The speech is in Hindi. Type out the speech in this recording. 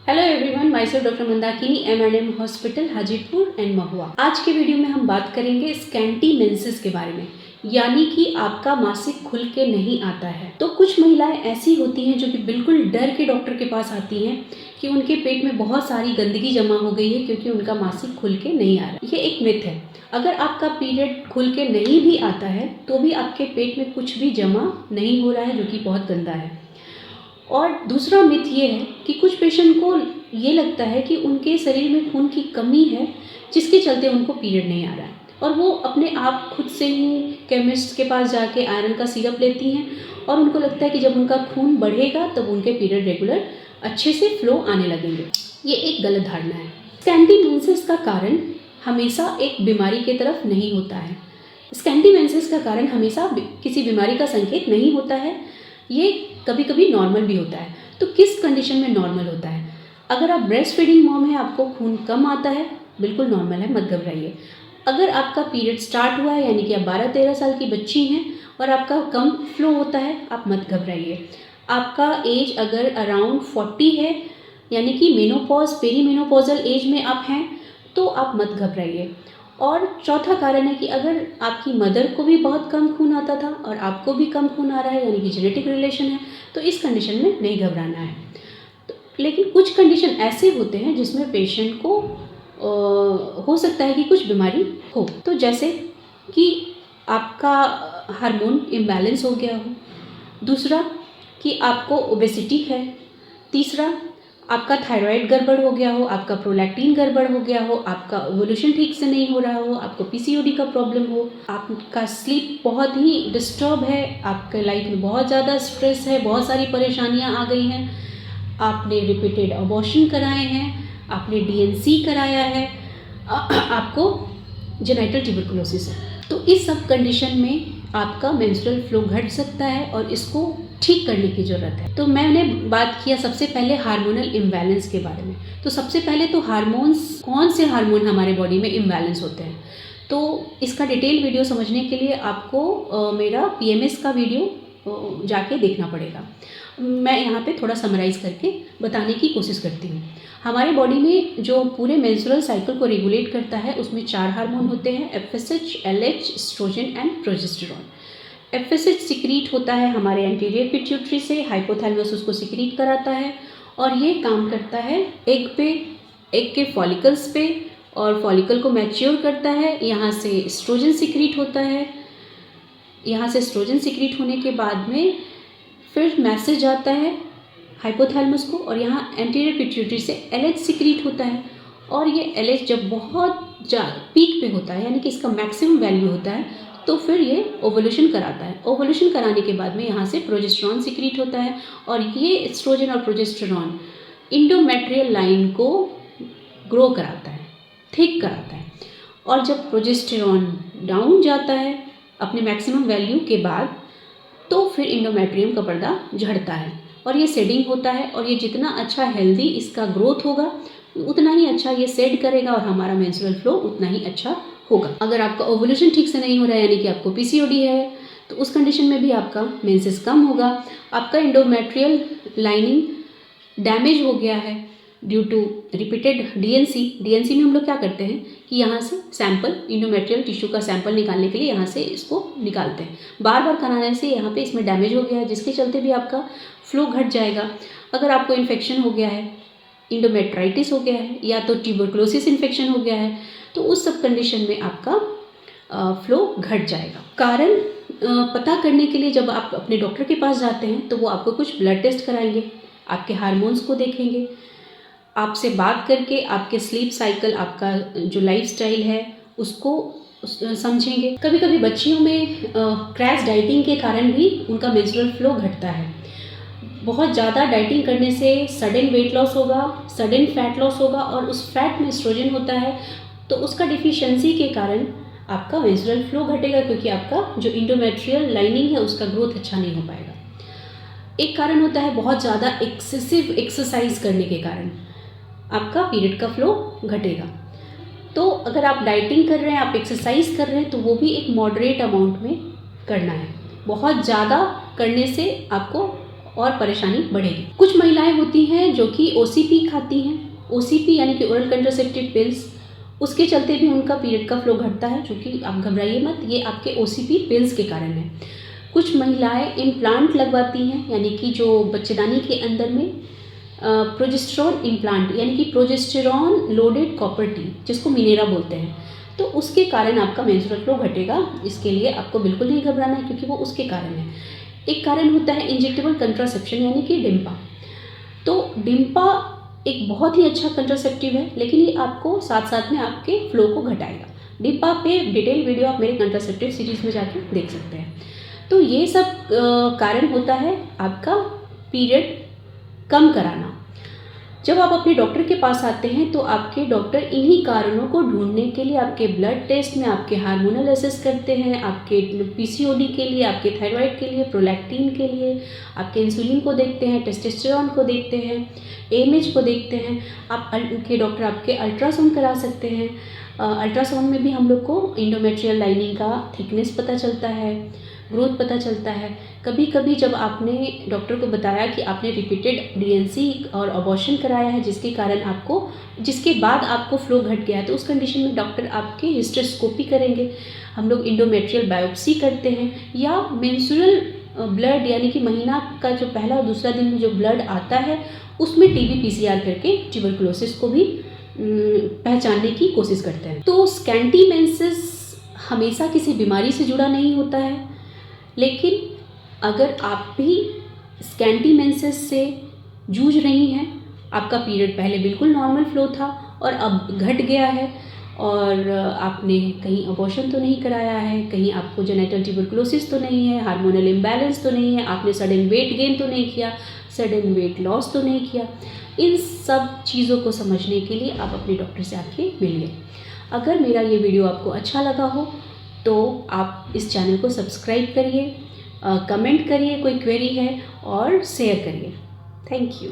Hello everyone, myself doctor Mandakini, M&M hospital Hajipur and Mahua. आज के वीडियो में हम बात करेंगे स्कैंटी मेंसेस के बारे में, यानी कि आपका मासिक खुल के नहीं आता है। तो कुछ महिलाएं ऐसी होती हैं जो कि बिल्कुल डर के डॉक्टर के पास आती हैं कि उनके पेट में बहुत सारी गंदगी जमा हो गई है क्योंकि उनका मासिक खुल के नहीं आ रहा। ये एक मिथ है। अगर आपका पीरियड खुल के नहीं भी आता है तो भी आपके पेट में कुछ भी जमा नहीं हो रहा है, जो कि बहुत गंदा है। और दूसरा मिथ ये है कि कुछ पेशेंट को ये लगता है कि उनके शरीर में खून की कमी है, जिसके चलते उनको पीरियड नहीं आ रहा है, और वो अपने आप खुद से ही केमिस्ट के पास जाके आयरन का सिरप लेती हैं और उनको लगता है कि जब उनका खून बढ़ेगा तब उनके पीरियड रेगुलर अच्छे से फ्लो आने लगेंगे। ये एक गलत धारणा है। स्कैंटी मेंसेस का कारण हमेशा एक बीमारी की तरफ नहीं होता है। स्कैंटी मेंसेस का कारण हमेशा किसी बीमारी का संकेत नहीं होता है। ये कभी कभी नॉर्मल भी होता है। तो किस कंडीशन में नॉर्मल होता है? अगर आप ब्रेस्ट फीडिंग मॉम है, आपको खून कम आता है, बिल्कुल नॉर्मल है, मत घबराइए। अगर आपका पीरियड स्टार्ट हुआ है, यानी कि आप 12-13 साल की बच्ची हैं और आपका कम फ्लो होता है, आप मत घबराइए। आपका एज अगर अराउंड 40 है, यानी कि मेनोपॉज पेरीमेनोपॉजल एज में आप हैं, तो आप मत घबराइए। और चौथा कारण है कि अगर आपकी मदर को भी बहुत कम खून आता था और आपको भी कम खून आ रहा है, यानी कि जेनेटिक रिलेशन है, तो इस कंडीशन में नहीं घबराना है। तो लेकिन कुछ कंडीशन ऐसे होते हैं जिसमें पेशेंट को हो सकता है कि कुछ बीमारी हो। तो जैसे कि आपका हार्मोन इम्बैलेंस हो गया हो, दूसरा कि आपको ओबेसिटी है, तीसरा आपका थायराइड गड़बड़ हो गया हो, आपका प्रोलैक्टिन गड़बड़ हो गया हो, आपका ओवुलेशन ठीक से नहीं हो रहा हो, आपको पीसीओडी का प्रॉब्लम हो, आपका स्लीप बहुत ही डिस्टर्ब है, आपके लाइफ में बहुत ज़्यादा स्ट्रेस है, बहुत सारी परेशानियां आ गई हैं, आपने रिपीटेड अबॉर्शन कराए हैं, आपने डीएनसी कराया है, आपको जेनाइटल ट्यूबरकुलोसिस है। तो इस सब कंडीशन में आपका मेंस्ट्रुअल फ्लो घट सकता है और इसको ठीक करने की ज़रूरत है। तो मैंने बात किया सबसे पहले हार्मोनल इम्बैलेंस के बारे में। तो सबसे पहले तो हार्मोन्स, कौन से हार्मोन हमारे बॉडी में इम्बैलेंस होते हैं, तो इसका डिटेल वीडियो समझने के लिए आपको मेरा पीएमएस का वीडियो जाके देखना पड़ेगा। मैं यहाँ पे थोड़ा समराइज़ करके बताने की कोशिश करती हूँ। हमारे बॉडी में जो पूरे मेंस्ट्रुअल साइकिल को रेगुलेट करता है उसमें 4 हार्मोन होते हैं, FSH, LH, estrogen and progesterone. FSH secrete होता है हमारे एंटीरियर पिट्यूटरी से, हाइपोथैलेमस उसको सिक्रीट कराता है और ये काम करता है एग पे, एग के फॉलिकल्स पे, और फॉलिकल को मैच्योर करता है। यहाँ से एस्ट्रोजन सिक्रीट होता है, यहाँ से एस्ट्रोजन सिक्रीट होने के बाद में फिर मैसेज आता है हाइपोथैलेमस को, और यहाँ एंटीरियर पिट्यूटरी से एलएच सिक्रीट होता है। और ये एलएच जब बहुत पीक पे होता है, यानी कि इसका मैक्सिमम वैल्यू होता है, तो फिर ये ओवुलेशन कराता है। ओवुलेशन कराने के बाद में यहाँ से प्रोजेस्टेरॉन सिक्रीट होता है, और ये एस्ट्रोजन और प्रोजेस्टेरॉन इंडोमेट्रियल लाइन को ग्रो कराता है, थिक कराता है। और जब प्रोजेस्टेरॉन डाउन जाता है अपने मैक्सिमम वैल्यू के बाद, तो फिर इंडोमेट्रियम का पर्दा झड़ता है और ये सेडिंग होता है। और ये जितना अच्छा हेल्दी इसका ग्रोथ होगा, उतना ही अच्छा ये सेड करेगा और हमारा मेंस्ट्रुअल फ्लो उतना ही अच्छा होगा। अगर आपका ओवुलेशन ठीक से नहीं हो रहा है, यानी कि आपको पीसीओडी है, तो उस कंडीशन में भी आपका मेंसेस कम होगा। आपका इंडोमेट्रियल लाइनिंग डैमेज हो गया है ड्यू टू रिपीटेड डीएनसी में हम लोग क्या करते हैं कि यहाँ से सैंपल, इंडोमेट्रियल टिश्यू का सैंपल निकालने के लिए यहाँ से इसको निकालते हैं। बार बार कराने से यहाँ पे इसमें डैमेज हो गया है, जिसके चलते भी आपका फ्लो घट जाएगा। अगर आपको इन्फेक्शन हो गया है, इंडोमेट्राइटिस हो गया है, या तो ट्यूबरकुलोसिस इन्फेक्शन हो गया है, तो उस सब कंडीशन में आपका फ्लो घट जाएगा। कारण पता करने के लिए जब आप अपने डॉक्टर के पास जाते हैं तो वो आपको कुछ ब्लड टेस्ट कराएंगे, आपके हार्मोन्स को देखेंगे, आपसे बात करके आपके स्लीप साइकिल, आपका जो लाइफस्टाइल है उसको समझेंगे। कभी कभी बच्चियों में क्रैश डाइटिंग के कारण भी उनका मेंस्ट्रुअल फ्लो घटता है। बहुत ज़्यादा डाइटिंग करने से सडन वेट लॉस होगा, सडन फैट लॉस होगा, और उस फैट में एस्ट्रोजन होता है, तो उसका डिफिशियंसी के कारण आपका मेंस्ट्रुअल फ्लो घटेगा, क्योंकि आपका जो इंडोमेट्रियल लाइनिंग है उसका ग्रोथ अच्छा नहीं हो पाएगा। एक कारण होता है बहुत ज़्यादा एक्सेसिव एक्सरसाइज करने के कारण आपका पीरियड का फ्लो घटेगा। तो अगर आप डाइटिंग कर रहे हैं, आप एक्सरसाइज कर रहे हैं, तो वो भी एक मॉडरेट अमाउंट में करना है। बहुत ज़्यादा करने से आपको और परेशानी बढ़ेगी। कुछ महिलाएं होती हैं जो कि OCP खाती हैं, OCP यानी कि ओरल कंट्रासेप्टिव पिल्स, उसके चलते भी उनका पीरियड का फ्लो घटता है, जो कि आप घबराइए मत, ये आपके OCP पिल्स के कारण है। कुछ महिलाएं इम्प्लांट लगवाती हैं, यानी कि जो बच्चेदानी के अंदर में प्रोजेस्टेरॉन इम्प्लांट यानी कि प्रोजेस्टेरॉन लोडेड कॉपर टी, जिसको मिनेरा बोलते हैं, तो उसके कारण आपका मेंस्ट्रुअल फ्लो घटेगा। इसके लिए आपको बिल्कुल नहीं घबराना है, क्योंकि वो उसके कारण है। एक कारण होता है इंजेक्टेबल कंट्रासेप्शन यानी कि डिम्पा। तो डिम्पा एक बहुत ही अच्छा कंट्रासेप्टिव है, लेकिन ये आपको साथ साथ में आपके फ्लो को घटाएगा। डिम्पा पे डिटेल वीडियो आप मेरे कंट्रासेप्टिव सीरीज में जाके देख सकते हैं। तो ये सब कारण होता है आपका पीरियड कम कराना। जब आप अपने डॉक्टर के पास आते हैं तो आपके डॉक्टर इन्हीं कारणों को ढूंढने के लिए आपके ब्लड टेस्ट में आपके हार्मोनल असेस करते हैं, आपके PCOD के लिए, आपके थायराइड के लिए, प्रोलैक्टिन के लिए, आपके इंसुलिन को देखते हैं, टेस्टोस्टेरोन को देखते हैं, AMH को देखते हैं। आप के डॉक्टर आपके अल्ट्रासाउंड करा सकते हैं। अल्ट्रासाउंड में भी हम लोग को इंडोमेट्रियल लाइनिंग का थिकनेस पता चलता है, ग्रोथ पता चलता है। कभी कभी जब आपने डॉक्टर को बताया कि आपने रिपीटेड DNC और अबॉर्शन कराया है, जिसके बाद आपको फ्लो घट गया है, तो उस कंडीशन में डॉक्टर आपके हिस्टेरोस्कोपी करेंगे। हम लोग इंडोमेट्रियल बायोप्सी करते हैं, या मेंस्ट्रुअल ब्लड यानी कि महीना का जो पहला और दूसरा दिन में जो ब्लड आता है उसमें TB PCR करके ट्यूबरकुलोसिस को भी पहचानने की कोशिश करते हैं। तो स्कैंटी मेंसेस हमेशा किसी बीमारी से जुड़ा नहीं होता है, लेकिन अगर आप भी स्कैंटी मेंसेस से जूझ रही हैं, आपका पीरियड पहले बिल्कुल नॉर्मल फ्लो था और अब घट गया है, और आपने कहीं अबॉर्शन तो नहीं कराया है, कहीं आपको जेनेटल ट्यूबरकुलोसिस तो नहीं है, हार्मोनल इम्बैलेंस तो नहीं है, आपने सडन वेट गेन तो नहीं किया, सडन वेट लॉस तो नहीं किया, इन सब चीज़ों को समझने के लिए आप अपने डॉक्टर से आके मिलिए। अगर मेरा ये वीडियो आपको अच्छा लगा हो तो आप इस चैनल को सब्सक्राइब करिए, कमेंट करिए कोई क्वेरी है, और शेयर करिए। Thank you.